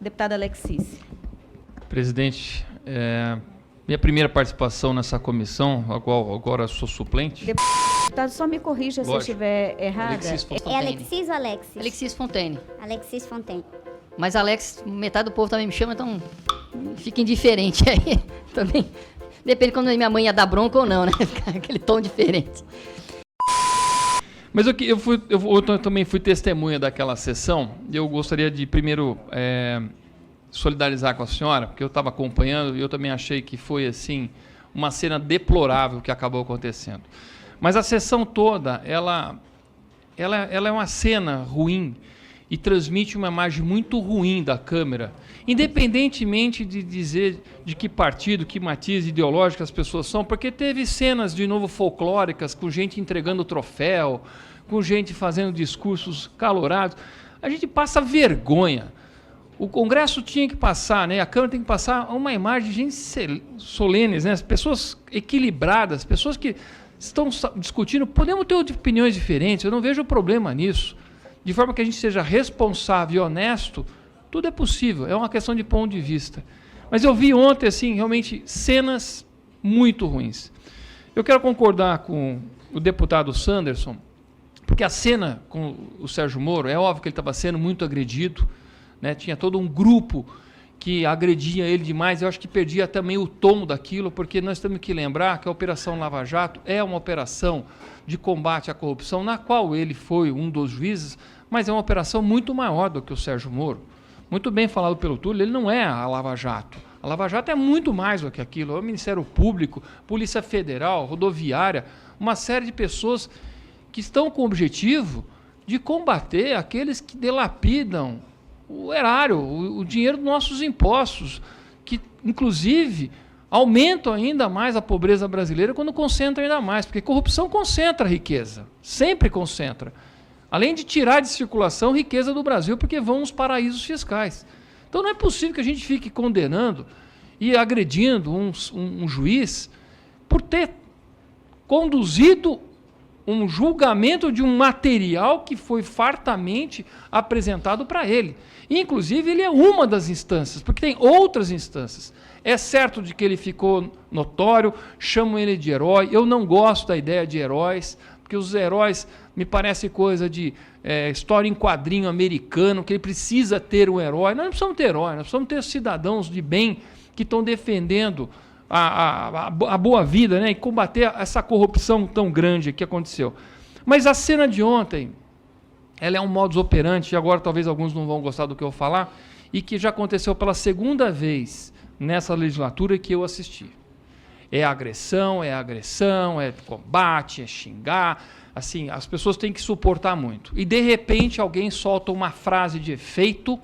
Deputada Alexis. Presidente, minha primeira participação nessa comissão, agora sou suplente. Deputado, só me corrija se eu estiver errada. É Alexis ou Alexis? Alexis Fontaine. Alexis Fontaine. Mas Alex, metade do povo também me chama, então fica indiferente aí. Também depende quando minha mãe ia dar bronca ou não, né? Fica aquele tom diferente. Mas eu também fui testemunha daquela sessão. Eu gostaria de primeiro solidarizar com a senhora, porque eu estava acompanhando e eu também achei que foi assim uma cena deplorável que acabou acontecendo. Mas a sessão toda, ela é uma cena ruim e transmite uma imagem muito ruim da Câmara, independentemente de dizer de que partido, que matiz ideológico as pessoas são, porque teve cenas de novo folclóricas, com gente entregando troféu, com gente fazendo discursos calorados. A gente passa vergonha. O Congresso tinha que passar, né? A Câmara tem que passar uma imagem de gente solenes, né? Pessoas equilibradas, pessoas que estão discutindo. Podemos ter opiniões diferentes, eu não vejo problema nisso. De forma que a gente seja responsável e honesto, tudo é possível, é uma questão de ponto de vista. Mas eu vi ontem, assim, realmente, cenas muito ruins. Eu quero concordar com o deputado Sanderson, porque a cena com o Sérgio Moro, é óbvio que ele estava sendo muito agredido, né? Tinha todo um grupo que agredia ele demais, eu acho que perdia também o tom daquilo, porque nós temos que lembrar que a Operação Lava Jato é uma operação de combate à corrupção, na qual ele foi um dos juízes, mas é uma operação muito maior do que o Sérgio Moro. Muito bem falado pelo Túlio, ele não é a Lava Jato. A Lava Jato é muito mais do que aquilo, é o Ministério Público, Polícia Federal, Rodoviária, uma série de pessoas que estão com o objetivo de combater aqueles que dilapidam o erário, o dinheiro dos nossos impostos, que, inclusive, aumentam ainda mais a pobreza brasileira quando concentram ainda mais, porque corrupção concentra riqueza, sempre concentra. Além de tirar de circulação riqueza do Brasil, porque vão os paraísos fiscais. Então não é possível que a gente fique condenando e agredindo um juiz por ter conduzido um julgamento de um material que foi fartamente apresentado para ele. E, inclusive, ele é uma das instâncias, porque tem outras instâncias. É certo de que ele ficou notório, chamam ele de herói. Eu não gosto da ideia de heróis, porque os heróis me parece coisa de história em quadrinho americano, que ele precisa ter um herói. Nós não precisamos ter herói, nós precisamos ter cidadãos de bem que estão defendendo a boa vida, né, e combater essa corrupção tão grande que aconteceu. Mas a cena de ontem, ela é um modus operandi, e agora talvez alguns não vão gostar do que eu falar, e que já aconteceu pela segunda vez nessa legislatura que eu assisti. É agressão, é combate, é xingar, assim, as pessoas têm que suportar muito. E, de repente, alguém solta uma frase de efeito,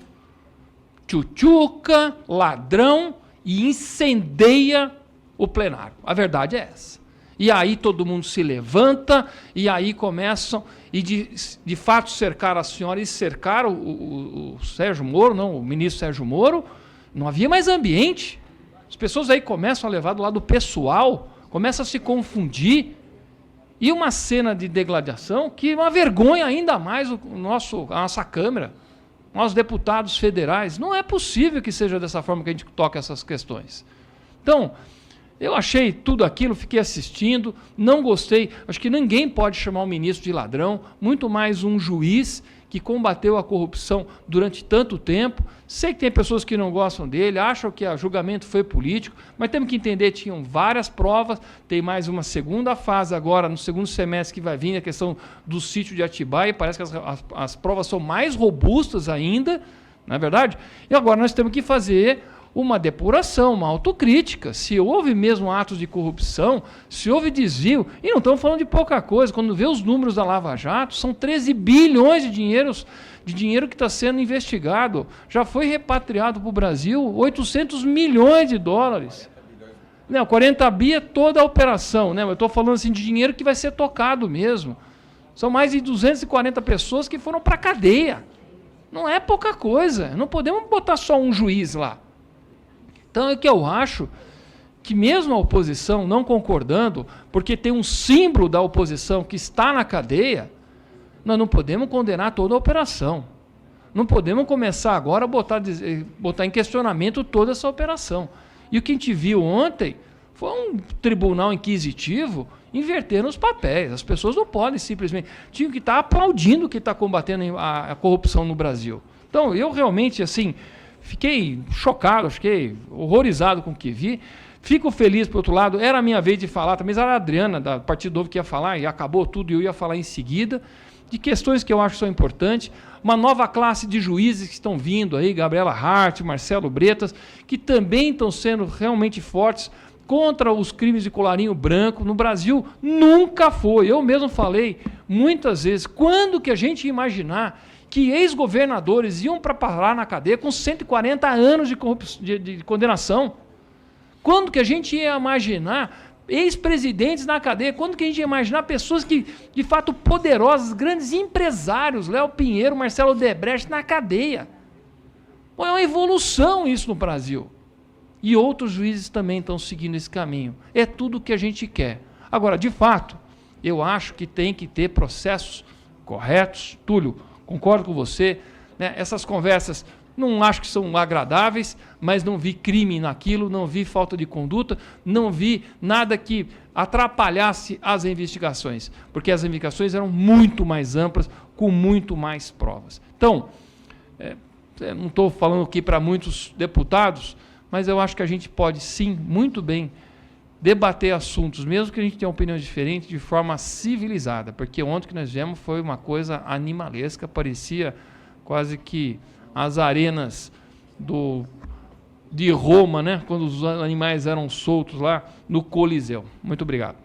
tchutchuca, ladrão, e incendeia o plenário. A verdade é essa. E aí todo mundo se levanta, e aí começam, e de fato cercaram a senhora, e cercaram o Sérgio Moro, não, o ministro Sérgio Moro, não havia mais ambiente. As pessoas aí começam a levar do lado pessoal, começam a se confundir, e uma cena de degladiação que é uma vergonha ainda mais a nossa Câmara, nós deputados federais. Não é possível que seja dessa forma que a gente toca essas questões. Então, eu achei tudo aquilo, fiquei assistindo, não gostei. Acho que ninguém pode chamar o ministro de ladrão, muito mais um juiz que combateu a corrupção durante tanto tempo. Sei que tem pessoas que não gostam dele, acham que o julgamento foi político, mas temos que entender que tinham várias provas, tem mais uma segunda fase agora, no segundo semestre que vai vir, a questão do sítio de Atibaia, e parece que as provas são mais robustas ainda, não é verdade? E agora nós temos que fazer uma depuração, uma autocrítica. Se houve mesmo atos de corrupção, se houve desvio, e não estamos falando de pouca coisa, quando vê os números da Lava Jato, são 13 bilhões de dinheiro que está sendo investigado. Já foi repatriado para o Brasil 800 milhões de dólares. Não, 40 bi é toda a operação, né? Eu estou falando assim de dinheiro que vai ser tocado mesmo. São mais de 240 pessoas que foram para a cadeia. Não é pouca coisa. Não podemos botar só um juiz lá. Então é que eu acho que mesmo a oposição não concordando, porque tem um símbolo da oposição que está na cadeia, nós não podemos condenar toda a operação. Não podemos começar agora a botar em questionamento toda essa operação. E o que a gente viu ontem foi um tribunal inquisitivo invertendo os papéis. As pessoas não podem simplesmente... Tinham que estar aplaudindo que está combatendo a corrupção no Brasil. Então, eu realmente, assim, fiquei chocado, fiquei horrorizado com o que vi. Fico feliz, por outro lado, era a minha vez de falar, também era a Adriana, da Partido Novo, que ia falar, e acabou tudo, e eu ia falar em seguida, de questões que eu acho que são importantes. Uma nova classe de juízes que estão vindo aí, Gabriela Hart, Marcelo Bretas, que também estão sendo realmente fortes contra os crimes de colarinho branco. No Brasil nunca foi. Eu mesmo falei muitas vezes, quando que a gente ia imaginar que ex-governadores iam para parar na cadeia com 140 anos de condenação? Quando que a gente ia imaginar ex-presidentes na cadeia? Quando que a gente ia imaginar pessoas que, de fato, poderosas, grandes empresários, Léo Pinheiro, Marcelo Odebrecht, na cadeia? Bom, é uma evolução isso no Brasil. E outros juízes também estão seguindo esse caminho. É tudo o que a gente quer. Agora, de fato, eu acho que tem que ter processos corretos. Túlio, concordo com você, né? Essas conversas não acho que são agradáveis, mas não vi crime naquilo, não vi falta de conduta, não vi nada que atrapalhasse as investigações, porque as investigações eram muito mais amplas, com muito mais provas. Então, não estou falando aqui para muitos deputados, mas eu acho que a gente pode sim, muito bem, debater assuntos, mesmo que a gente tenha uma opinião diferente, de forma civilizada, porque ontem que nós vimos foi uma coisa animalesca, parecia quase que as arenas de Roma, né? Quando os animais eram soltos lá no Coliseu. Muito obrigado.